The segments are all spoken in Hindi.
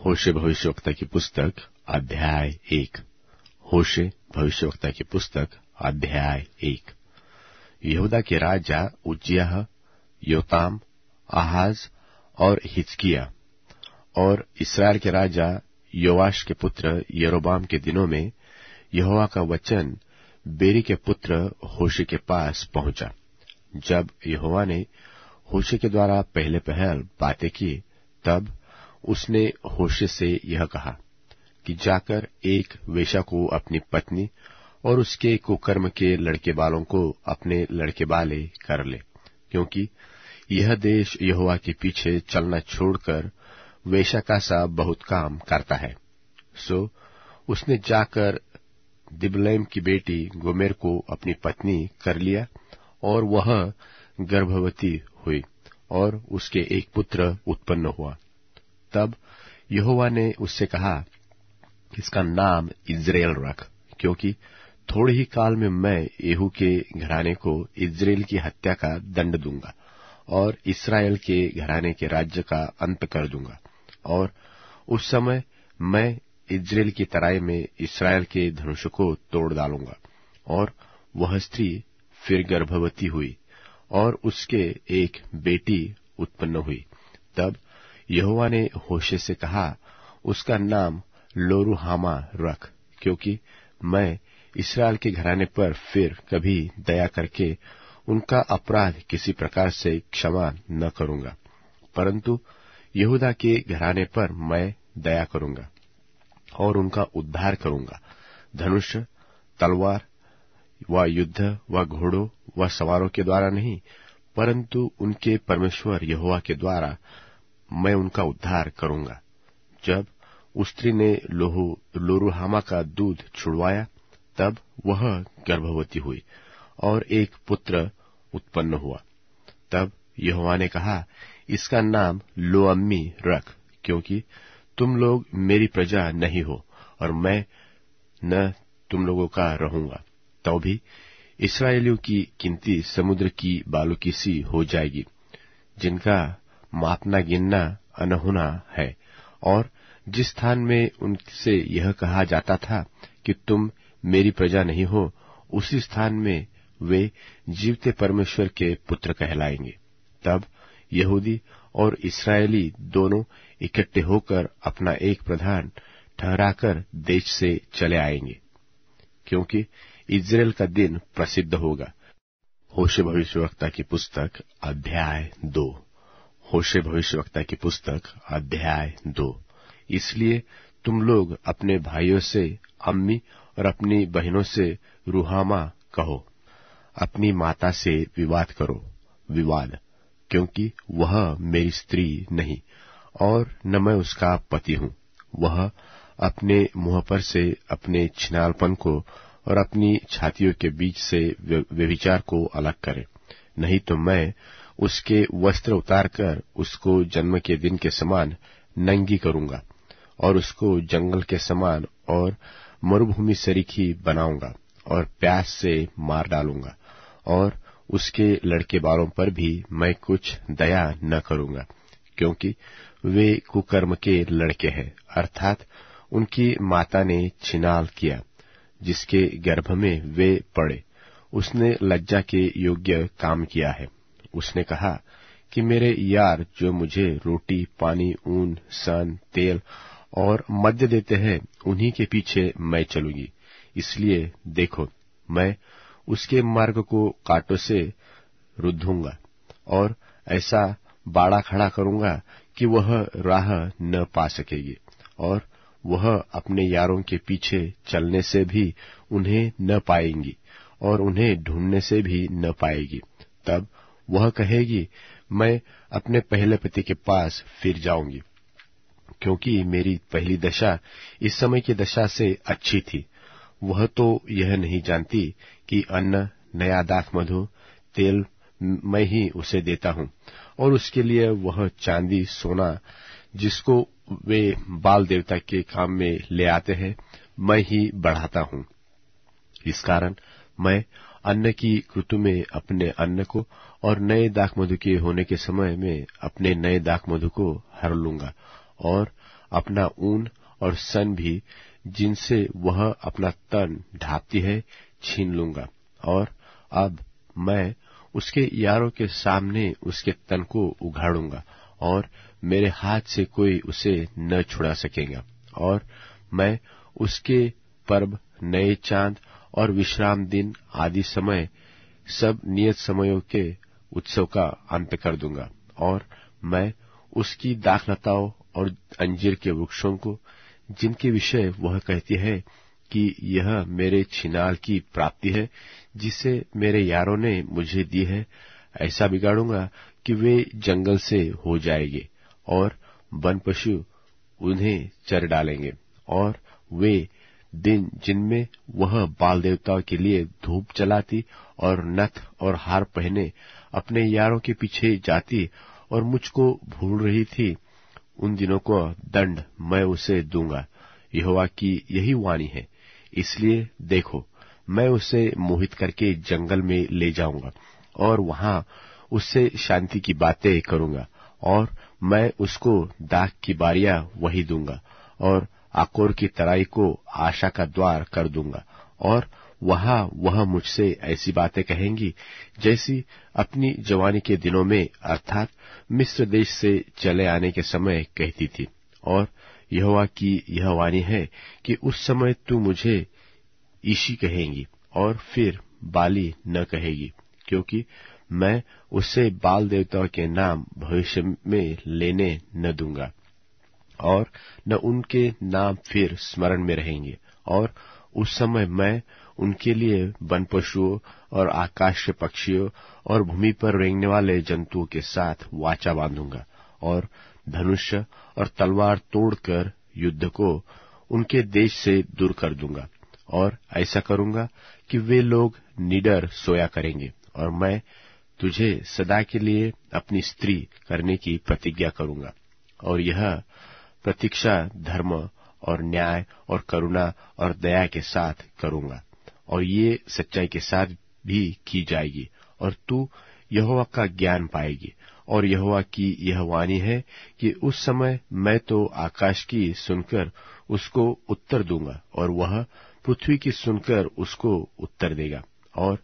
होशे भविष्यवक्ता की पुस्तक अध्याय 1। होशे भविष्यवक्ता की पुस्तक अध्याय 1। यहूदा के राजा उज्जियाह, योताम, आहाज और हिजकिय्याह और इसराइल के राजा योआश के पुत्र यरोबाम के दिनों में यहोवा का वचन बेरी के पुत्र होशे के पास पहुंचा। जब यहोवा ने होशे के द्वारा पहले पहल बातें की, तब उसने होशे से यह कहा कि जाकर एक वेश्या को अपनी पत्नी और उसके कुकर्म के लड़के बालों को अपने लड़के बाले कर ले, क्योंकि यह देश यहोवा के पीछे चलना छोड़कर वेश्या का सा बहुत काम करता है। सो उसने जाकर दिबलैम की बेटी गोमेर को अपनी पत्नी कर लिया, और वह गर्भवती हुई और उसके एक पुत्र उत्पन्न हुआ। तब यहोवा ने उससे कहा, इसका नाम इज़राइल रख, क्योंकि थोड़े ही काल में मैं येहू के घराने को इज़राइल की हत्या का दंड दूंगा और इसराइल के घराने के राज्य का अंत कर दूंगा। और उस समय मैं इज़राइल की तराई में इसराइल के धनुष को तोड़ डालूंगा। और वह स्त्री फिर गर्भवती हुई और उसके एक बेटी उत्पन्न हुई। तब यहोवा ने होशे से कहा, उसका नाम लोरुहामा रख, क्योंकि मैं इसराइल के घराने पर फिर कभी दया करके उनका अपराध किसी प्रकार से क्षमा न करूंगा, परंतु यहूदा के घराने पर मैं दया करूंगा और उनका उद्धार करूंगा। धनुष, तलवार व युद्ध व घोड़ों व सवारों के द्वारा नहीं, परंतु उनके परमेश्वर यहोवा के द्वारा मैं उनका उद्धार करूंगा। जब उस स्त्री ने लोरुहामा का दूध छुड़वाया, तब वह गर्भवती हुई और एक पुत्र उत्पन्न हुआ। तब यहोवा ने कहा, इसका नाम लोअम्मी रख, क्योंकि तुम लोग मेरी प्रजा नहीं हो और मैं न तुम लोगों का रहूंगा। तो भी इस्राएलियों की गिनती समुद्र की बालू की सी हो जाएगी, जिनका मापना गिनना अनहोना है। और जिस स्थान में उनसे यह कहा जाता था कि तुम मेरी प्रजा नहीं हो, उसी स्थान में वे जीवते परमेश्वर के पुत्र कहलाएंगे। तब यहूदी और इस्राएली दोनों इकट्ठे होकर अपना एक प्रधान ठहराकर देश से चले आएंगे, क्योंकि इज़राइल का दिन प्रसिद्ध होगा। होशे भविष्यवक्ता की पुस्तक अध्याय 2। होशे भविष्यवक्ता की पुस्तक अध्याय 2। इसलिए तुम लोग अपने भाइयों से अम्मी और अपनी बहनों से रुहामा कहो, अपनी माता से विवाद करो विवाद, क्योंकि वह मेरी स्त्री नहीं और न मैं उसका पति हूँ। वह अपने मुंह पर से अपने छिनालपन को और अपनी छातियों के बीच से व्यभिचार को अलग करे, नहीं तो मैं उसके वस्त्र उतारकर उसको जन्म के दिन के समान नंगी करूंगा और उसको जंगल के समान और मरुभूमि सरीखी बनाऊंगा और प्यास से मार डालूंगा। और उसके लड़के बालों पर भी मैं कुछ दया न करूंगा, क्योंकि वे कुकर्म के लड़के हैं, अर्थात उनकी माता ने छिनाल किया, जिसके गर्भ में वे पड़े। उसने लज्जा के योग्य काम किया है। उसने कहा कि मेरे यार जो मुझे रोटी, पानी, ऊन, सन, तेल और मद्य देते हैं, उन्हीं के पीछे मैं चलूंगी। इसलिए देखो, मैं उसके मार्ग को कांटों से रुद्धूंगा और ऐसा बाड़ा खड़ा करूंगा कि वह राह न पा सकेगी, और वह अपने यारों के पीछे चलने से भी उन्हें न पाएंगी और उन्हें ढूंढने से भी न पाएगी। तब वह कहेगी, मैं अपने पहले पति के पास फिर जाऊंगी, क्योंकि मेरी पहली दशा इस समय की दशा से अच्छी थी। वह तो यह नहीं जानती कि अन्न, नया दाखमधु, तेल मैं ही उसे देता हूँ, और उसके लिए वह चांदी, सोना जिसको वे बाल देवता के काम में ले आते हैं, मैं ही बढ़ाता हूँ। इस कारण मैं अन्न की ऋतु में अपने अन्न को और नए दाखमधु के होने के समय में अपने नए दाखमधु को हर लूंगा, और अपना ऊन और सन भी, जिनसे वह अपना तन ढांपती है, छीन लूंगा। और अब मैं उसके यारों के सामने उसके तन को उघाड़ूंगा, और मेरे हाथ से कोई उसे न छुड़ा सकेगा। और मैं उसके पर्व, नए चांद और विश्राम दिन आदि समय, सब नियत समयों के उत्सव का अंत कर दूंगा। और मैं उसकी दाखलताओं और अंजीर के वृक्षों को, जिनके विषय वह कहती है कि यह मेरे छिनाल की प्राप्ति है, जिसे मेरे यारों ने मुझे दी है, ऐसा बिगाड़ूंगा कि वे जंगल से हो जाएंगे और वन पशु उन्हें चर डालेंगे। और वे दिन जिनमें वह बाल देवताओं के लिए धूप जलाती और नथ और हार पहने अपने यारों के पीछे जाती और मुझको भूल रही थी, उन दिनों को दंड मैं उसे दूंगा। यहोवा की यही वाणी है। इसलिए देखो, मैं उसे मोहित करके जंगल में ले जाऊंगा और वहां उससे शांति की बातें करूंगा। और मैं उसको दाख की बारियां वही दूंगा और आकोर की तराई को आशा का द्वार कर दूंगा। और वहां वह मुझसे ऐसी बातें कहेंगी जैसी अपनी जवानी के दिनों में, अर्थात मिस्र देश से चले आने के समय कहती थी। और यहोवा की यह वाणी है कि उस समय तू मुझे ईशी कहेंगी और फिर बाली न कहेगी, क्योंकि मैं उससे बाल देवताओं के नाम भविष्य में लेने न दूंगा और न उनके नाम फिर स्मरण में रहेंगे। और उस समय मैं उनके लिए वन पशुओं और आकाश के पक्षियों और भूमि पर रेंगने वाले जंतुओं के साथ वाचा बांधूंगा और धनुष्य और तलवार तोड़कर युद्ध को उनके देश से दूर कर दूंगा। और ऐसा करूंगा कि वे लोग निडर सोया करेंगे। और मैं तुझे सदा के लिए अपनी स्त्री करने की प्रतिज्ञा करूंगा। और यह प्रतीक्षा धर्म और न्याय और करुणा और दया के साथ करूंगा, और ये सच्चाई के साथ भी की जाएगी। और तू यहोवा का ज्ञान पाएगी। और यहोवा की यह वाणी है कि उस समय मैं तो आकाश की सुनकर उसको उत्तर दूंगा, और वह पृथ्वी की सुनकर उसको उत्तर देगा। और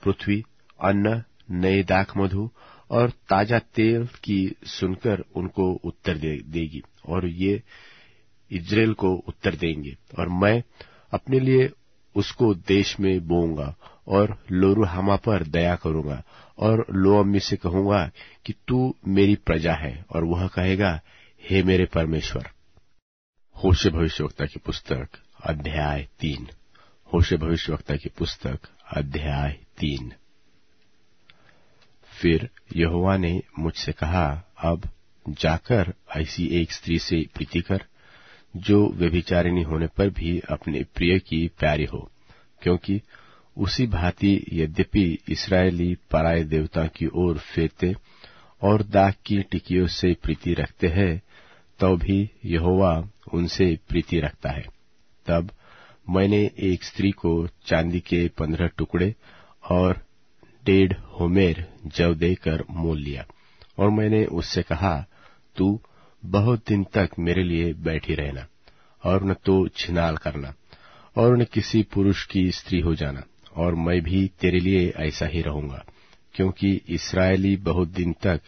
पृथ्वी अन्न, नए दाख मधु और ताजा तेल की सुनकर उनको उत्तर देगी, और ये इस्राएल को उत्तर देंगे। और मैं अपने लिए उसको देश में बोऊंगा और लोरुहामा पर दया करूंगा और लोअम्मी से कहूंगा कि तू मेरी प्रजा है, और वह कहेगा, हे मेरे परमेश्वर। होशे भविष्यवक्ता की पुस्तक अध्याय 3। होशे भविष्यवक्ता की पुस्तक अध्याय 3। फिर यहोवा ने मुझसे कहा, अब जाकर ऐसी एक स्त्री से प्रीति कर जो व्यभिचारिणी होने पर भी अपने प्रिय की प्यारी हो, क्योंकि उसी भांति यद्यपि इस्राएली पराये देवता की ओर फेरते और दाख की टिकियों से प्रीति रखते हैं, तो भी यहोवा उनसे प्रीति रखता है। तब मैंने एक स्त्री को चांदी के 15 टुकड़े और 1.5 होमेर जव देकर मोल लिया, और मैंने उससे कहा, तू बहुत दिन तक मेरे लिए बैठी रहना, और न तो छिनाल करना, और न किसी पुरुष की स्त्री हो जाना, और मैं भी तेरे लिए ऐसा ही रहूंगा। क्योंकि इस्राएली बहुत दिन तक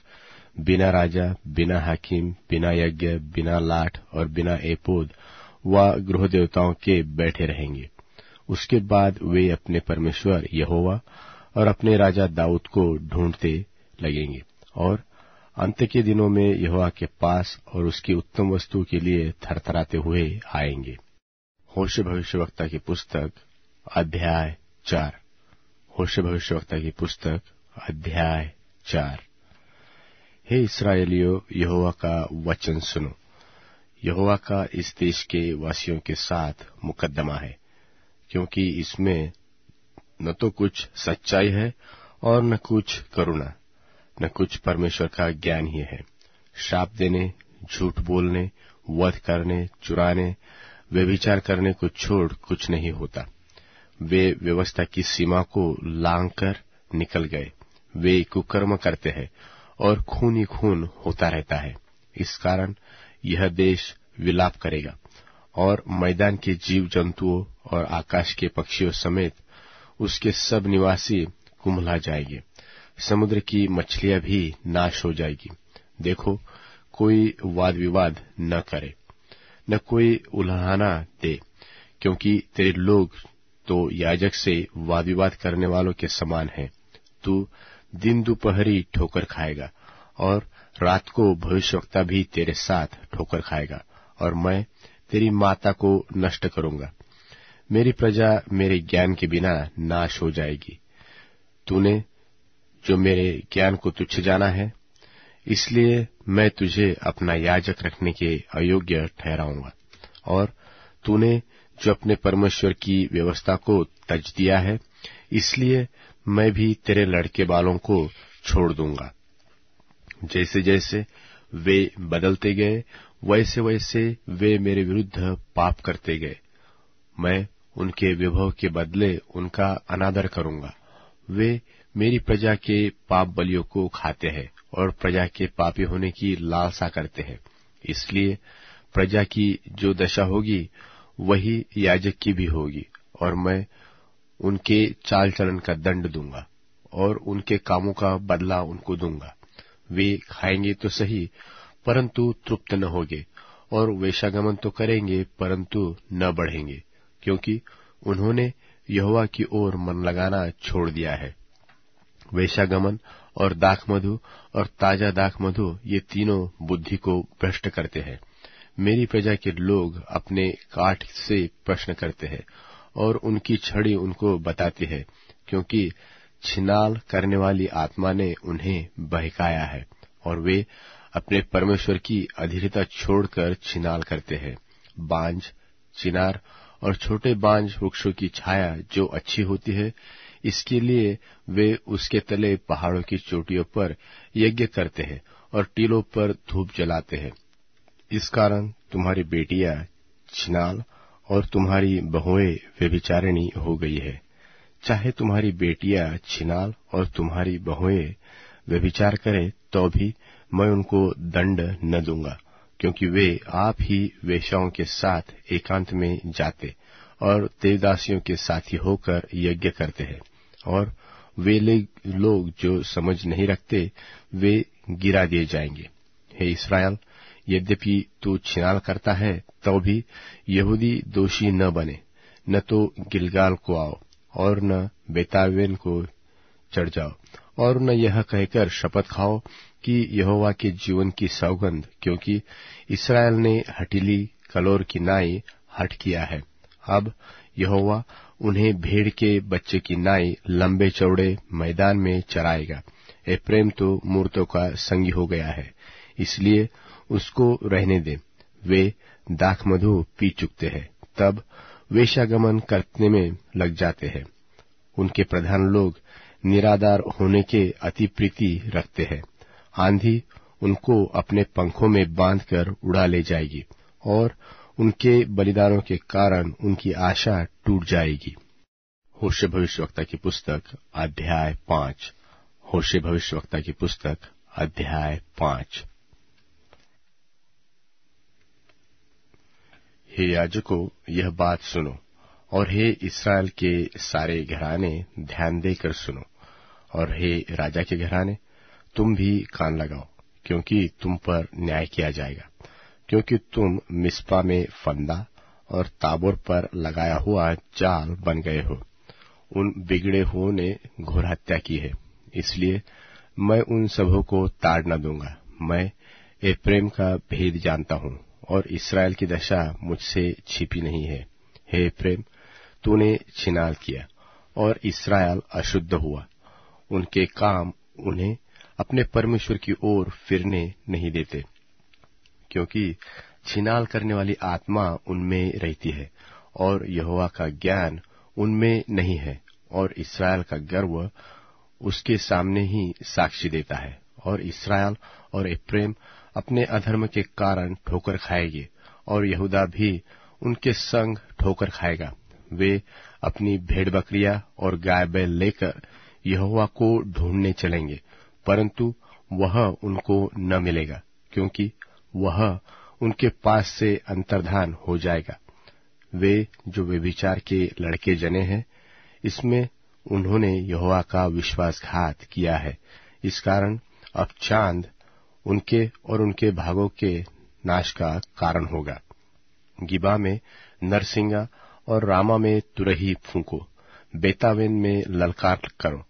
बिना राजा, बिना हाकिम, बिना यज्ञ, बिना लाठ और बिना एपोद व गृह देवताओं के बैठे रहेंगे। उसके बाद वे अपने परमेश्वर यहोवा और अपने राजा दाऊद को ढूंढते लगेंगे, और अंत के दिनों में यहोवा के पास और उसकी उत्तम वस्तु के लिए थरथराते हुए आएंगे। होशे भविष्यवक्ता की पुस्तक अध्याय 4। होशे भविष्यवक्ता की पुस्तक अध्याय 4। हे इस्राएलियों, यहोवा का वचन सुनो। यहोवा का इस देश के वासियों के साथ मुकद्दमा है, क्योंकि इसमें न तो कुछ सच्चाई है और न कुछ करुणा, न कुछ परमेश्वर का ज्ञान ही है। श्राप देने, झूठ बोलने, वध करने, चुराने, व्यभिचार करने को छोड़ कुछ नहीं होता। वे व्यवस्था की सीमा को लांघ कर निकल गए। वे कुकर्म करते हैं और खून ही खून होता रहता है। इस कारण यह देश विलाप करेगा, और मैदान के जीव जंतुओं और आकाश के पक्षियों समेत उसके सब निवासी कुम्हला जाएंगे। समुद्र की मछलियां भी नाश हो जाएगी। देखो, कोई वाद विवाद न करे, न कोई उल्हाना दे, क्योंकि तेरे लोग तो याजक से वाद विवाद करने वालों के समान हैं। तू दिन दोपहरी ठोकर खाएगा, और रात को भविष्यवक्ता भी तेरे साथ ठोकर खाएगा, और मैं तेरी माता को नष्ट करूंगा। मेरी प्रजा मेरे ज्ञान के बिना नाश हो जाएगी। तूने जो मेरे ज्ञान को तुच्छ जाना है, इसलिए मैं तुझे अपना याजक रखने के अयोग्य ठहराऊंगा। और तूने जो अपने परमेश्वर की व्यवस्था को तज दिया है, इसलिए मैं भी तेरे लड़के बालों को छोड़ दूंगा। जैसे जैसे वे बदलते गए, वैसे वैसे वे मेरे विरुद्ध पाप करते गए। मैं उनके विभव के बदले उनका अनादर करूंगा। वे मेरी प्रजा के पाप बलियों को खाते हैं और प्रजा के पापी होने की लालसा करते हैं। इसलिए प्रजा की जो दशा होगी, वही याजक की भी होगी, और मैं उनके चाल चलन का दंड दूंगा और उनके कामों का बदला उनको दूंगा। वे खाएंगे तो सही, परंतु तृप्त न होंगे, और वेश्यागमन तो करेंगे, परंतु न बढ़ेंगे, क्योंकि उन्होंने यहोवा की ओर मन लगाना छोड़ दिया है। वेश्यागमन और दाखमधु और ताजा दाखमधु, ये तीनों बुद्धि को भ्रष्ट करते हैं। मेरी प्रजा के लोग अपने काठ से प्रश्न करते हैं, और उनकी छड़ी उनको बताती है, क्योंकि छिनाल करने वाली आत्मा ने उन्हें बहकाया है, और वे अपने परमेश्वर की अधीरता छोड़कर छिनाल करते हैं। बांज, चिनार और छोटे बांज वृक्षों की छाया जो अच्छी होती है, इसके लिए वे उसके तले पहाड़ों की चोटियों पर यज्ञ करते हैं और टीलों पर धूप जलाते हैं। इस कारण तुम्हारी बेटियां छिनाल और तुम्हारी बहुएं व्यभिचारिणी हो गई है। चाहे तुम्हारी बेटियां छिनाल और तुम्हारी बहुएं व्यभिचार करें, तो भी मैं उनको दंड न दूंगा, क्योंकि वे आप ही वेश्याओं के साथ एकांत में जाते और देवदासियों के साथी होकर यज्ञ करते हैं। और वे लोग जो समझ नहीं रखते, वे गिरा दिए जाएंगे। हे इस्राएल, यद्यपि तू छिनाल करता है, तो भी यहूदी दोषी न बने। न तो गिलगाल को आओ और न बेतावेन को चढ़ जाओ, और न यह कहकर शपथ खाओ कि यहोवा के जीवन की सौगंध, क्योंकि इस्राएल ने हठीली कलोर की नाई हठ किया है। अब यहोवा उन्हें भेड़ के बच्चे की नाई लंबे चौड़े मैदान में चराएगा। एप्रैम तो मूर्तों का संगी हो गया है, इसलिए उसको रहने दे। वे दाखमधु पी चुकते हैं, तब वेश्यागमन करने में लग जाते हैं। उनके प्रधान लोग निराधार होने के अति प्रीति रखते हैं। आंधी उनको अपने पंखों में बांधकर उड़ा ले जाएगी, और उनके बलिदानों के कारण उनकी आशा टूट जाएगी। होशे भविष्यवक्ता की पुस्तक अध्याय 5। होशे भविष्यवक्ता की पुस्तक अध्याय 5। हे याजकों, यह बात सुनो, और हे इस्राएल के सारे घराने ध्यान देकर सुनो, और हे राजा के घराने, तुम भी कान लगाओ, क्योंकि तुम पर न्याय किया जाएगा। क्योंकि तुम मिस्पा में फंदा और ताबोर पर लगाया हुआ जाल बन गए हो। उन बिगड़े हुओं ने घोर हत्या की है, इसलिए मैं उन सबों को ताड़ न दूंगा। मैं एप्रैम का भेद जानता हूँ, और इस्राएल की दशा मुझसे छिपी नहीं है। हे एप्रैम, तूने छिनाल किया, और इस्राएल अशुद्ध हुआ। उनके काम उन्हें अपने परमेश्वर की ओर फिरने नहीं देते, क्योंकि छिनाल करने वाली आत्मा उनमें रहती है, और यहोवा का ज्ञान उनमें नहीं है, और इस्राएल का गर्व उसके सामने ही साक्षी देता है। और इस्राएल और एप्रैम अपने अधर्म के कारण ठोकर खाएंगे, और यहूदा भी उनके संग ठोकर खाएगा। वे अपनी भेड़ बकरियां और गाय बैल लेकर यहोवा को ढूंढने चलेंगे, परंतु वह उनको न मिलेगा, क्योंकि वह उनके पास से अंतर्धान हो जाएगा। वे जो व्यभिचार के लड़के जने हैं, इसमें उन्होंने यहोवा का विश्वासघात किया है। इस कारण अब चांद उनके और उनके भागों के नाश का कारण होगा। गिबा में नरसिंगा और रामा में तुरही फूंको, बेतावेन में ललकार करो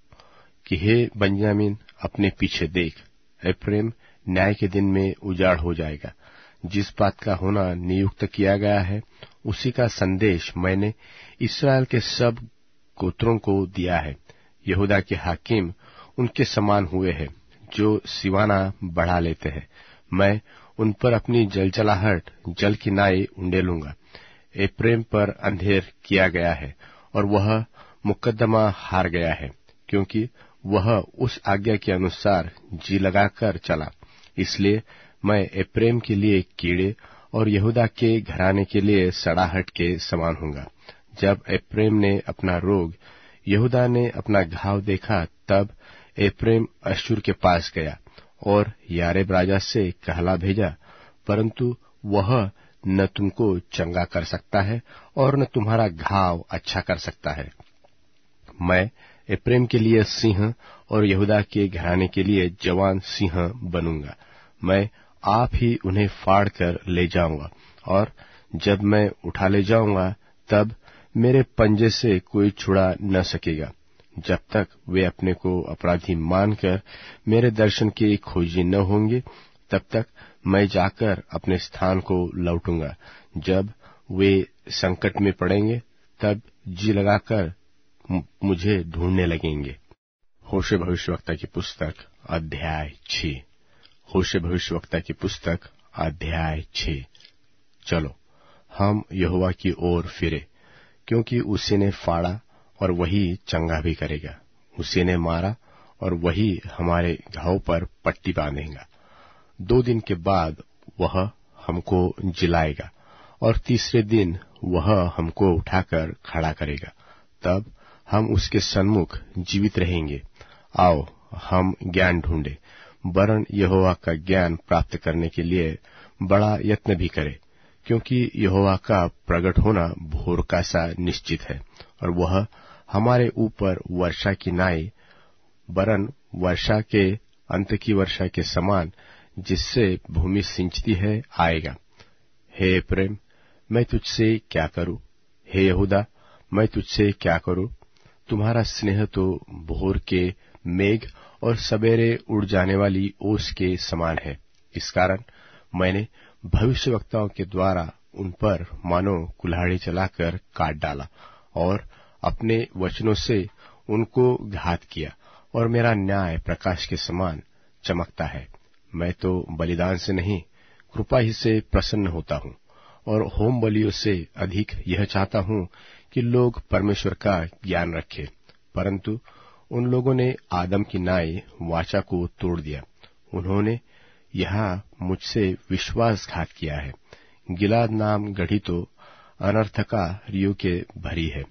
कि हे बंजामिन अपने पीछे देख, एफ्रेम न्याय के दिन में उजाड़ हो जाएगा। जिस बात का होना नियुक्त किया गया है, उसी का संदेश मैंने इस्राएल के सब गोत्रों को दिया है। यहूदा के हाकिम उनके समान हुए हैं, जो सिवाना बढ़ा लेते हैं। मैं उन पर अपनी जलजलाहट जल की नाई उंडेलूंगा। एफ्रेम पर अंधेर किया गया है और वह मुकद्दमा हार गया है, क्योंकि वह उस आज्ञा के अनुसार जी लगाकर चला। इसलिए मैं एफ्रेम के लिए कीड़े और यहूदा के घराने के लिए सड़ाहट के समान हूंगा। जब एफ्रेम ने अपना रोग, यहूदा ने अपना घाव देखा, तब एफ्रेम अश्शूर के पास गया और यारेब राजा से कहला भेजा, परंतु वह न तुमको चंगा कर सकता है और न तुम्हारा घाव अच्छा कर सकता है। मैं एफ्रेम के लिए सिंह और यहूदा के घराने के लिए जवान सिंह बनूंगा। मैं आप ही उन्हें फाड़ कर ले जाऊंगा, और जब मैं उठा ले जाऊंगा, तब मेरे पंजे से कोई छुड़ा न सकेगा। जब तक वे अपने को अपराधी मानकर मेरे दर्शन के खोजी न होंगे, तब तक मैं जाकर अपने स्थान को लौटूंगा। जब वे संकट में पड़ेंगे, तब जी लगाकर मुझे ढूंढने लगेंगे। होशे भविष्यवक्ता की पुस्तक अध्याय 6। होशे भविष्यवक्ता की पुस्तक अध्याय 6। चलो हम यहोवा की ओर फिरे, क्योंकि उसी ने फाड़ा और वही चंगा भी करेगा। उसी ने मारा और वही हमारे घाव पर पट्टी बांधेगा। 2 दिन के बाद वह हमको जिलाएगा और तीसरे दिन वह हमको उठाकर खड़ा करेगा। तब हम उसके सन्मुख जीवित रहेंगे। आओ हम ज्ञान ढूंढे, वरन यहोवा का ज्ञान प्राप्त करने के लिए बड़ा यत्न भी करे, क्योंकि यहोवा का प्रगट होना भोर का सा निश्चित है, और वह हमारे ऊपर वर्षा की नाई, वरन वर्षा के अंत की वर्षा के समान, जिससे भूमि सिंचती है, आएगा। हे एफ्रेम, मैं तुझसे क्या करूं? हे यहूदा, मैं तुझसे क्या करूं? तुम्हारा स्नेह तो भोर के मेघ और सवेरे उड़ जाने वाली ओस के समान है। इस कारण मैंने भविष्यवक्ताओं के द्वारा उन पर मानो कुल्हाड़ी चलाकर काट डाला और अपने वचनों से उनको घात किया, और मेरा न्याय प्रकाश के समान चमकता है। मैं तो बलिदान से नहीं, कृपा ही से प्रसन्न होता हूँ, और होम बलियों से अधिक यह चाहता हूँ कि लोग परमेश्वर का ज्ञान रखें। परंतु उन लोगों ने आदम की नाई वाचा को तोड़ दिया। उन्होंने यहाँ मुझसे विश्वासघात किया है। गिलाद नाम गढ़ी तो अनर्थका रियो के भरी है,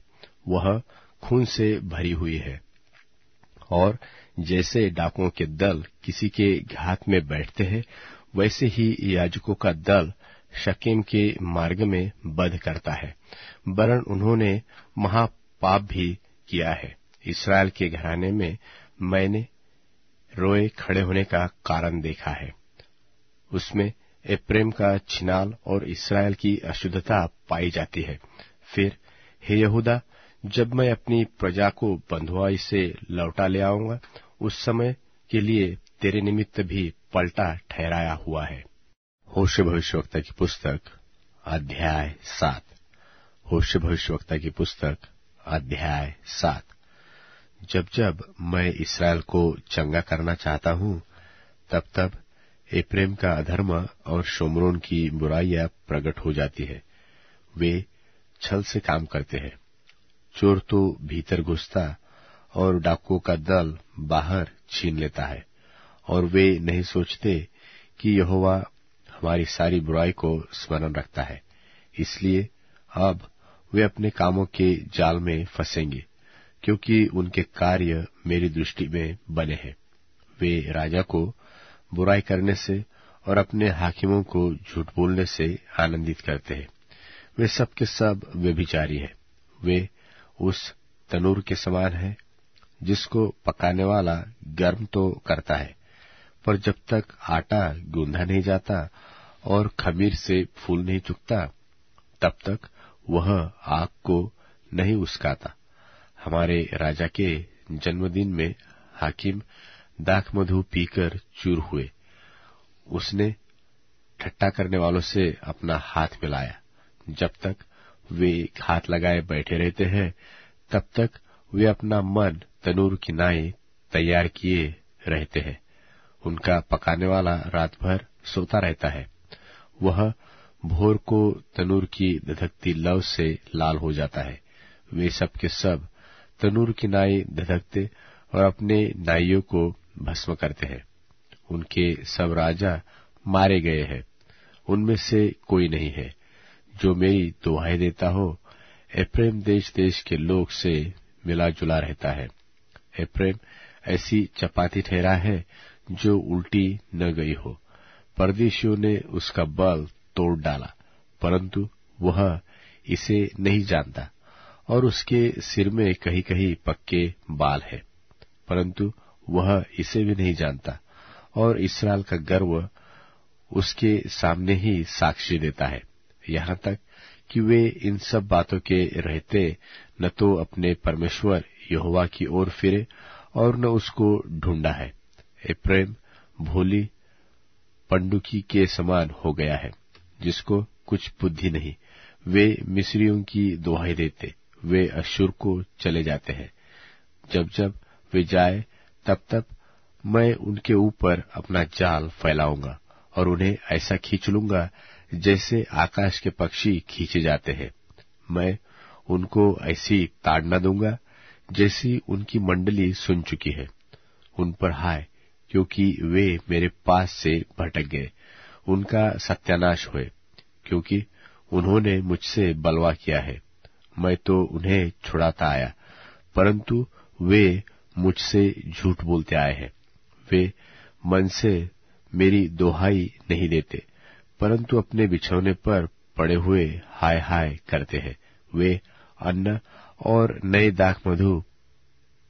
वह खून से भरी हुई है। और जैसे डाकुओं के दल किसी के घात में बैठते हैं, वैसे ही याजकों का दल शकेम के मार्ग में बध करता है। वरन उन्होंने महापाप भी किया है। इस्राएल के घराने में मैंने रोए खड़े होने का कारण देखा है। उसमें एफ्रेम का छिनाल और इस्राएल की अशुद्धता पाई जाती है। फिर हे यहूदा, जब मैं अपनी प्रजा को बंधुआई से लौटा ले आऊंगा, उस समय के लिए तेरे निमित्त भी पलटा ठहराया हुआ है। होशे भविष्यवक्ता की पुस्तक अध्याय 7। होशे भविष्यवक्ता की पुस्तक अध्याय 7। जब जब मैं इस्राएल को चंगा करना चाहता हूं, तब तब एफ्रेम का अधर्म और शोमरोन की बुराइयां प्रकट हो जाती है। वे छल से काम करते हैं। चोर तो भीतर घुसता और डाकुओं का दल बाहर छीन लेता है, और वे नहीं सोचते कि यहोवा हमारी सारी बुराई को स्मरण रखता है। इसलिए अब वे अपने कामों के जाल में फंसेंगे, क्योंकि उनके कार्य मेरी दृष्टि में बने हैं। वे राजा को बुराई करने से और अपने हाकिमों को झूठ बोलने से आनंदित करते हैं। वे सब के सब व्यभिचारी हैं। वे उस तनूर के समान हैं जिसको पकाने वाला गर्म तो करता है, पर जब तक आटा गूंधा नहीं जाता और खमीर से फूल नहीं चुकता, तब तक वह आग को नहीं उस्काता। हमारे राजा के जन्मदिन में हाकिम दाख मधु पीकर चूर हुए। उसने ठट्टा करने वालों से अपना हाथ मिलाया। जब तक वे हाथ लगाए बैठे रहते हैं, तब तक वे अपना मन तनूर की नाई तैयार किए रहते हैं। उनका पकाने वाला रात भर सोता रहता है। वह भोर को तनूर की धधकती लौ से लाल हो जाता है। वे सब के सब तनूर की नाई धधकते और अपने नाइयों को भस्म करते हैं। उनके सब राजा मारे गए हैं, उनमें से कोई नहीं है जो मेरी दुहाई देता हो। एफ्रेम देश देश के लोग से मिला जुला रहता है। एफ्रेम ऐसी चपाती ठहरा है जो उल्टी न गई हो। परदेशियों ने उसका बल तोड़ डाला, परंतु वह इसे नहीं जानता, और उसके सिर में कहीं कहीं पक्के बाल है, परंतु वह इसे भी नहीं जानता। और इस्राएल का गर्व उसके सामने ही साक्षी देता है, यहाँ तक कि वे इन सब बातों के रहते न तो अपने परमेश्वर यहोवा की ओर फिरे और न उसको ढूंढा है। एफ्रेम भोली पंडुकी के समान हो गया है, जिसको कुछ बुद्धि नहीं। वे मिस्रियों की दुहाई देते, वे अश्शूर को चले जाते हैं। जब जब वे जाए, तब तब मैं उनके ऊपर अपना जाल फैलाऊंगा और उन्हें ऐसा खींच लूंगा जैसे आकाश के पक्षी खींचे जाते हैं। मैं उनको ऐसी ताड़ना दूंगा जैसी उनकी मंडली सुन चुकी है। उन पर हाय, क्योंकि वे मेरे पास से भटक गए। उनका सत्यानाश हुए, क्योंकि उन्होंने मुझसे बलवा किया है। मैं तो उन्हें छुड़ाता आया, परंतु वे मुझसे झूठ बोलते आए हैं। वे मन से मेरी दोहाई नहीं देते, परंतु अपने बिछौने पर पड़े हुए हाय हाय करते हैं। वे अन्न और नए दाख मधु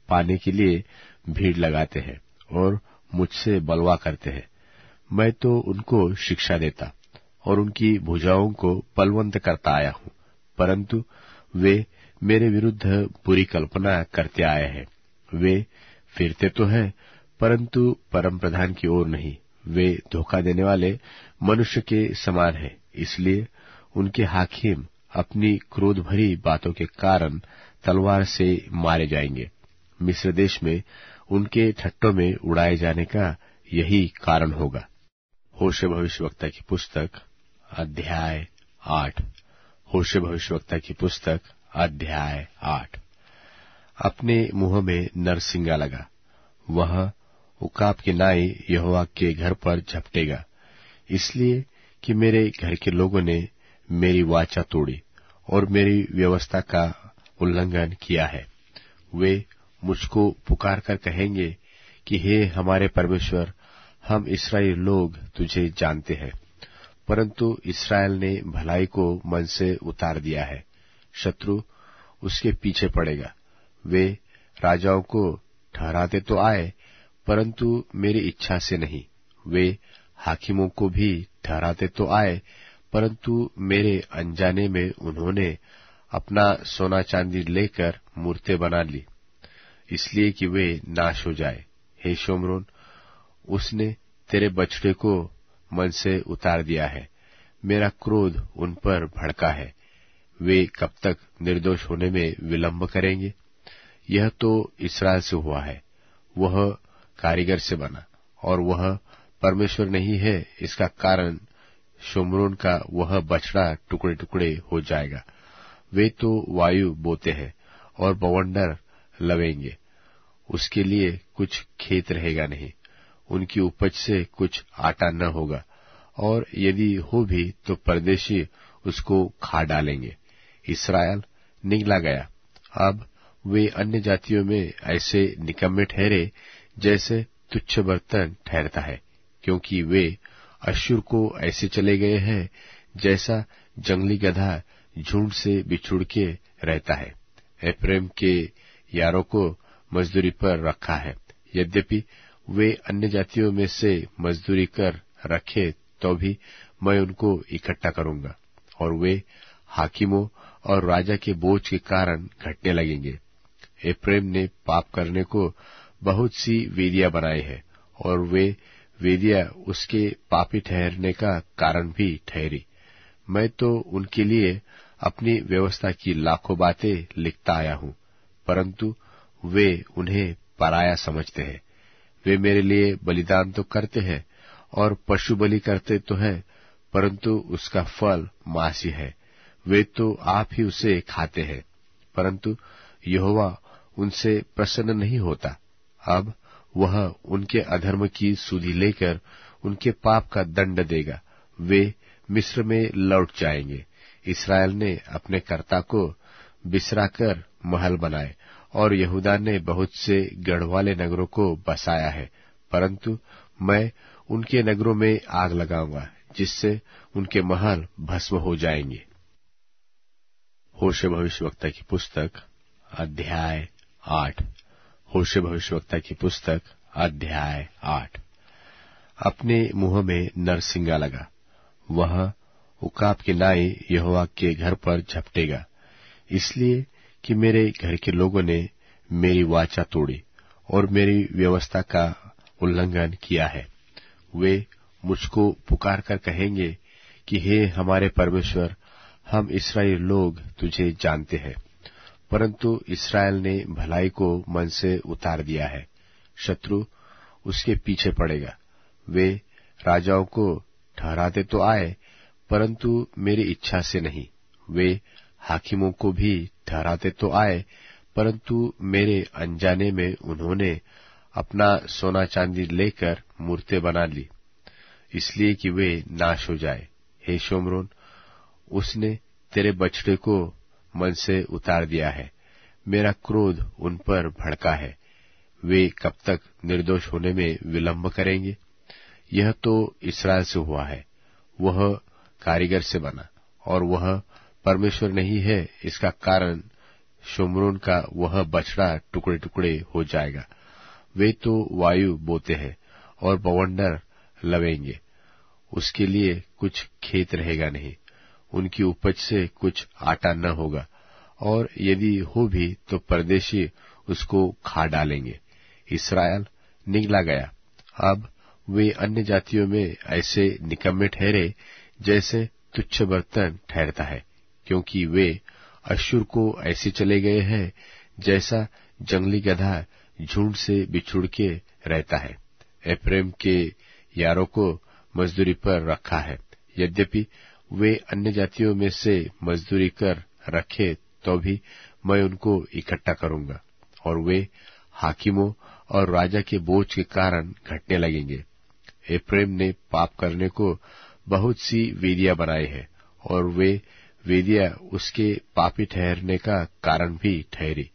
पाने के लिए भीड़ लगाते हैं और मुझसे बलवा करते हैं। मैं तो उनको शिक्षा देता और उनकी भुजाओं को बलवंत करता आया हूं, परंतु वे मेरे विरुद्ध बुरी कल्पना करते आए हैं। वे फिरते तो हैं, परंतु परम प्रधान की ओर नहीं। वे धोखा देने वाले मनुष्य के समान हैं, इसलिए उनके हाकिम अपनी क्रोध भरी बातों के कारण तलवार से मारे जाएंगे। मिस्र देश में उनके ठट्टों में उड़ाए जाने का यही कारण होगा। होशे भविष्यवक्ता की पुस्तक अध्याय 8। होशे भविष्यवक्ता की पुस्तक अध्याय 8। अपने मुंह में नरसिंगा लगा, वह उकाब की नाई यहोवा के घर पर झपटेगा, इसलिए कि मेरे घर के लोगों ने मेरी वाचा तोड़ी और मेरी व्यवस्था का उल्लंघन किया है। वे मुझको पुकार कर कहेंगे कि हे हमारे परमेश्वर, हम इस्राएली लोग तुझे जानते हैं, परंतु इस्राएल ने भलाई को मन से उतार दिया है। शत्रु उसके पीछे पड़ेगा। वे राजाओं को ठहराते तो आए, परंतु मेरी इच्छा से नहीं। वे हाकिमों को भी ठहराते तो आए, परंतु मेरे अनजाने में उन्होंने अपना सोना चांदी लेकर मूर्तें बना ली, इसलिए कि वे नाश हो जाए। हे शोमरोन, उसने तेरे बछड़े को मन से उतार दिया है। मेरा क्रोध उन पर भड़का है। वे कब तक निर्दोष होने में विलंब करेंगे? यह तो इस्राएल से हुआ है, वह कारीगर से बना और वह परमेश्वर नहीं है। इसका कारण शोमरोन का वह बछड़ा टुकड़े टुकड़े हो जाएगा। वे तो वायु बोते हैं और बवंडर लवेंगे, उसके लिए कुछ खेत रहेगा नहीं। उनकी उपज से कुछ आटा न होगा, और यदि हो भी तो परदेशी उसको खा डालेंगे। इस्राएल निगला गया। अब वे अन्य जातियों में ऐसे निकम्मे ठहरे जैसे तुच्छ बर्तन ठहरता है, क्योंकि वे अश्शूर को ऐसे चले गए हैं जैसा जंगली गधा झुंड से बिछुड़ के रहता है। एफ्रेम के यारों को मजदूरी पर रखा है, यद्यपि वे अन्य जातियों में से मजदूरी कर रखे तो भी मैं उनको इकट्ठा करूंगा, और वे हाकिमों और राजा के बोझ के कारण घटने लगेंगे। एफ्रेम ने पाप करने को बहुत सी वेदियां बनाई है, और वे वेदियां उसके पापी ठहरने का कारण भी ठहरी। मैं तो उनके लिए अपनी व्यवस्था की लाखों बातें लिखता आया हूं, परंतु वे उन्हें पराया समझते हैं। वे मेरे लिए बलिदान तो करते हैं और पशु बलि करते तो है, परंतु उसका फल मांसी है। वे तो आप ही उसे खाते हैं, परंतु यहोवा उनसे प्रसन्न नहीं होता। अब वह उनके अधर्म की सुधि लेकर उनके पाप का दंड देगा। वे मिस्र में लौट जाएंगे। इस्राएल ने अपने कर्ता को बिसराकर महल बनाए, और यहूदा ने बहुत से गढ़वाले नगरों को बसाया है, परंतु मैं उनके नगरों में आग लगाऊंगा, जिससे उनके महल भस्म हो जाएंगे। होशे भविष्यवक्ता की पुस्तक अध्याय 8। होशे भविष्यवक्ता की पुस्तक अध्याय 8। अपने मुंह में नरसिंगा लगा, वह उकाब के नाई यहोवा के घर पर झपटेगा, इसलिए कि मेरे घर के लोगों ने मेरी वाचा तोड़ी और मेरी व्यवस्था का उल्लंघन किया है। वे मुझको पुकार कर कहेंगे कि हे हमारे परमेश्वर, हम इस्राएल लोग तुझे जानते हैं। परंतु इस्राएल ने भलाई को मन से उतार दिया है, शत्रु उसके पीछे पड़ेगा। वे राजाओं को ठहराते तो आए, परंतु मेरी इच्छा से नहीं। वे हाकिमों को भी ठहराते तो आए, परंतु मेरे अनजाने में उन्होंने अपना सोना चांदी लेकर मूर्तें बना ली, इसलिए कि वे नाश हो जाए। हे शोमरोन, उसने तेरे बछड़े को मन से उतार दिया है। मेरा क्रोध उन पर भड़का है। वे कब तक निर्दोष होने में विलंब करेंगे? यह तो इस्राएल से हुआ है, वह कारीगर से बना, और वह परमेश्वर नहीं है। इसका कारण शोमरोन का वह बछड़ा टुकड़े टुकड़े हो जाएगा। वे तो वायु बोते हैं और बवंडर लवेंगे, उसके लिए कुछ खेत रहेगा नहीं, उनकी उपज से कुछ आटा न होगा, और यदि हो भी तो परदेशी उसको खा डालेंगे। इस्राएल निगला गया। अब वे अन्य जातियों में ऐसे निकम्मे ठहरे जैसे तुच्छ बर्तन ठहरता है, क्योंकि वे अश्शूर को ऐसे चले गए हैं जैसा जंगली गधा झुंड से बिछुड़ के रहता है। एफ्रेम के यारों को मजदूरी पर रखा है, यद्यपि वे अन्य जातियों में से मजदूरी कर रखे तो भी मैं उनको इकट्ठा करूंगा, और वे हाकिमों और राजा के बोझ के कारण घटने लगेंगे। एफ्रेम ने पाप करने को बहुत सी वेदियां बनाई है, और वे वेदियां उसके पापी ठहरने का कारण भी ठहरी।